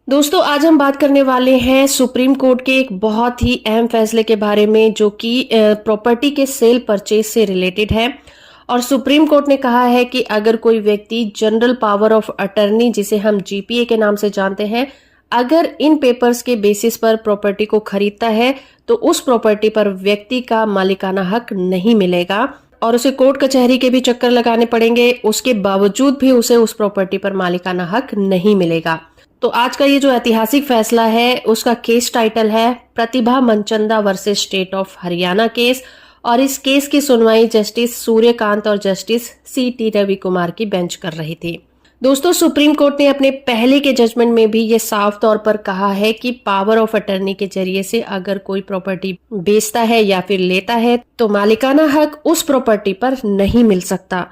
दोस्तों आज हम बात करने वाले हैं सुप्रीम कोर्ट के एक बहुत ही अहम फैसले के बारे में जो कि प्रॉपर्टी के सेल परचेज से रिलेटेड है। और सुप्रीम कोर्ट ने कहा है कि अगर कोई व्यक्ति जनरल पावर ऑफ अटर्नी जिसे हम जीपीए के नाम से जानते हैं, अगर इन पेपर्स के बेसिस पर प्रॉपर्टी को खरीदता है तो उस प्रॉपर्टी पर व्यक्ति का मालिकाना हक नहीं मिलेगा और उसे कोर्ट कचहरी के भी चक्कर लगाने पड़ेंगे। उसके बावजूद भी उसे उस प्रॉपर्टी पर मालिकाना हक नहीं मिलेगा। तो आज का ये जो ऐतिहासिक फैसला है उसका केस टाइटल है Pratibha Manchanda versus state of Haryana case. और इस केस की सुनवाई जस्टिस सूर्यकांत और जस्टिस सी.टी. रवि कुमार की बेंच कर रही थी। दोस्तों सुप्रीम कोर्ट ने अपने पहले के जजमेंट में भी ये साफ तौर पर कहा है कि पावर ऑफ अटर्नी के जरिए से अगर कोई प्रॉपर्टी बेचता है या फिर लेता है तो मालिकाना हक उस प्रॉपर्टी पर नहीं मिल सकता।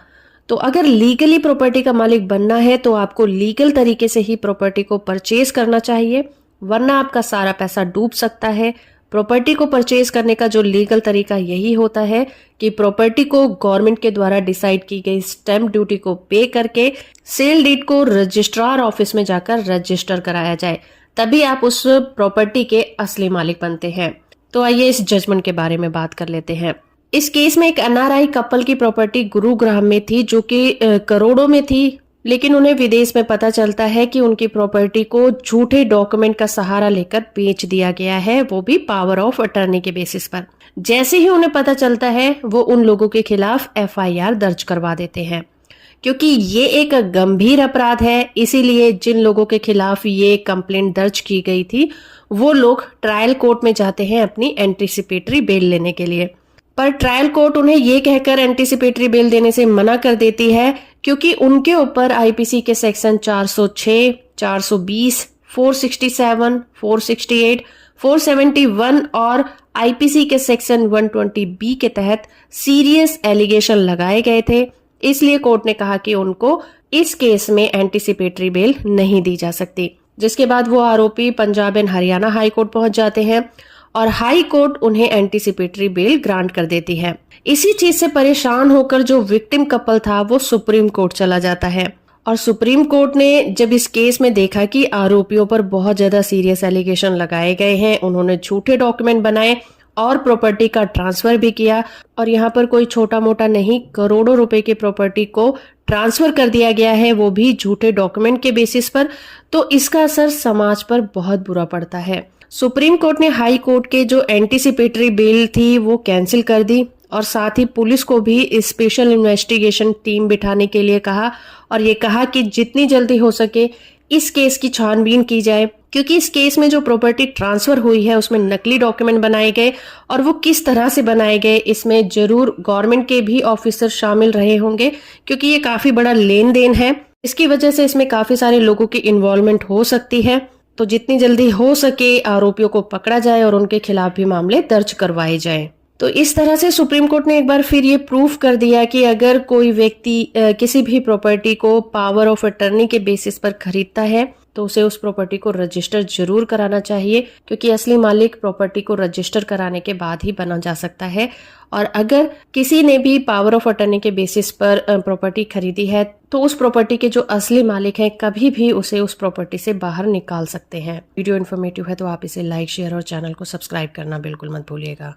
तो अगर लीगली प्रॉपर्टी का मालिक बनना है तो आपको लीगल तरीके से ही प्रॉपर्टी को परचेज करना चाहिए, वरना आपका सारा पैसा डूब सकता है। प्रॉपर्टी को परचेज करने का जो लीगल तरीका यही होता है कि प्रॉपर्टी को गवर्नमेंट के द्वारा डिसाइड की गई स्टैंप ड्यूटी को पे करके सेल डीड को रजिस्ट्रार ऑफिस में जाकर रजिस्टर कराया जाए, तभी आप उस प्रॉपर्टी के असली मालिक बनते हैं। तो आइए इस जजमेंट के बारे में बात कर लेते हैं। इस केस में एक एनआरआई कपल की प्रॉपर्टी गुरुग्राम में थी जो कि करोड़ों में थी, लेकिन उन्हें विदेश में पता चलता है कि उनकी प्रॉपर्टी को झूठे डॉक्यूमेंट का सहारा लेकर बेच दिया गया है, वो भी पावर ऑफ अटर्नी के बेसिस पर। जैसे ही उन्हें पता चलता है वो उन लोगों के खिलाफ एफआईआर दर्ज करवा देते हैं। क्योंकि ये एक गंभीर अपराध है, इसीलिए जिन लोगों के खिलाफ ये कंप्लेंट दर्ज की गई थी वो लोग ट्रायल कोर्ट में जाते हैं अपनी एंटीसिपेटरी बेल लेने के लिए। पर ट्रायल कोर्ट उन्हें ये कहकर एंटीसिपेटरी बेल देने से मना कर देती है क्योंकि उनके ऊपर आईपीसी के सेक्शन 406, 420, 467, 468, 471 और आईपीसी के सेक्शन 120 के तहत सीरियस एलिगेशन लगाए गए थे। इसलिए कोर्ट ने कहा कि उनको इस केस में एंटीसिपेटरी बेल नहीं दी जा सकती, जिसके बाद वो आरोपी Punjab and Haryana high court पहुंच जाते हैं और हाई कोर्ट उन्हें एंटीसिपेटरी बेल ग्रांट कर देती है। इसी चीज से परेशान होकर जो विक्टिम कपल था वो सुप्रीम कोर्ट चला जाता है और सुप्रीम कोर्ट ने जब इस केस में देखा कि आरोपियों पर बहुत ज्यादा सीरियस एलिगेशन लगाए गए हैं, उन्होंने झूठे डॉक्यूमेंट बनाए और प्रॉपर्टी का ट्रांसफर भी किया और यहाँ पर कोई छोटा मोटा नहीं, करोड़ों रुपए की प्रॉपर्टी को ट्रांसफर कर दिया गया है, वो भी झूठे डॉक्यूमेंट के बेसिस पर, तो इसका असर समाज पर बहुत बुरा पड़ता है। सुप्रीम कोर्ट ने हाई कोर्ट के जो एंटीसिपेटरी बेल थी वो कैंसिल कर दी और साथ ही पुलिस को भी स्पेशल इन्वेस्टिगेशन टीम बिठाने के लिए कहा और ये कहा कि जितनी जल्दी हो सके इस केस की छानबीन की जाए, क्योंकि इस केस में जो प्रॉपर्टी ट्रांसफर हुई है उसमें नकली डॉक्यूमेंट बनाए गए और वो किस तरह से बनाए गए इसमें जरूर गवर्नमेंट के भी ऑफिसर शामिल रहे होंगे, क्योंकि ये काफी बड़ा लेन देन है। इसकी वजह से इसमें काफी सारे लोगों की इन्वॉल्वमेंट हो सकती है। तो जितनी जल्दी हो सके आरोपियों को पकड़ा जाए और उनके खिलाफ भी मामले दर्ज करवाए जाएं। तो इस तरह से सुप्रीम कोर्ट ने एक बार फिर ये प्रूफ कर दिया कि अगर कोई व्यक्ति किसी भी प्रॉपर्टी को पावर ऑफ अटर्नी के बेसिस पर खरीदता है तो उसे उस प्रॉपर्टी को रजिस्टर जरूर कराना चाहिए, क्योंकि असली मालिक प्रॉपर्टी को रजिस्टर कराने के बाद ही बना जा सकता है। और अगर किसी ने भी पावर ऑफ अटर्नी के बेसिस पर प्रॉपर्टी खरीदी है तो उस प्रॉपर्टी के जो असली मालिक हैं कभी भी उसे उस प्रॉपर्टी से बाहर निकाल सकते हैं। वीडियो इन्फॉर्मेटिव है तो आप इसे लाइक, शेयर और चैनल को सब्सक्राइब करना बिल्कुल मत भूलिएगा।